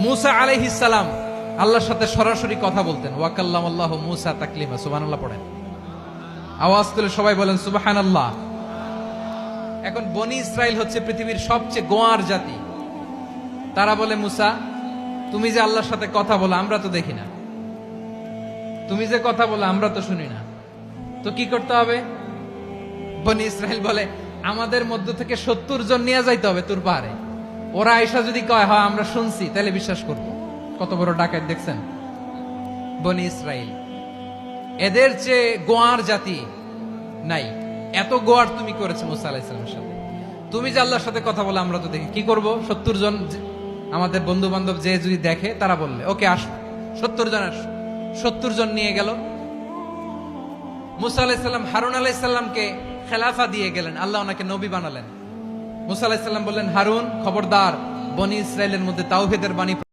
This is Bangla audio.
মুসা আলাইহিস সালাম আল্লাহর সাথে সরাসরি কথা বলতেন। ওয়াকাল্লামাল্লাহু মুসা তাকলিমা। সুবহানাল্লাহ পড়েন, আওয়াজ তুলে সবাই বলেন সুবহানাল্লাহ। এখন বনি ইসরাইল হচ্ছে পৃথিবীর সবচেয়ে গোয়ার জাতি। তারা বলে, মুসা তুমি যে আল্লাহর সাথে কথা বলো আমরা তো দেখি না, তুমি যে কথা বলো আমরা তো শুনি না, তো কি করতে হবে? বনি ইসরাইল বলে, আমাদের মধ্য থেকে 70 জন নিয়ে যাইতে হবে তোর পাহাড়ে। ওরা আয়েশা যদি কয় হয় আমরা শুনছি, তাহলে বিশ্বাস করব। কত বড় ডাকাত দেখছেন বনি ইসরাইল। এদের চেয়ে গোয়ার জাতি নাই। এত গোয়ার তুমি করেছো মুসা আলাইহিস সালামের সাথে। তুমি যে আল্লাহর সাথে কথা বলে আমরা তো দেখি, কি করব? 70 জন আমাদের বন্ধু বান্ধব যে যদি দেখে, তারা বললে ওকে আস, 70 জন আস। 70 জন নিয়ে গেল। মুসা আলাইহিস সালাম হারুন আলাইহিস সালামকে খেলাফা দিয়ে গেলেন, আল্লাহ ওনাকে নবী বানালেন। মুসা আলাইহিস সালাম বললেন, হারুন খবরদার, বনি ইসরাইলের মধ্যে তাওহীদের বাণী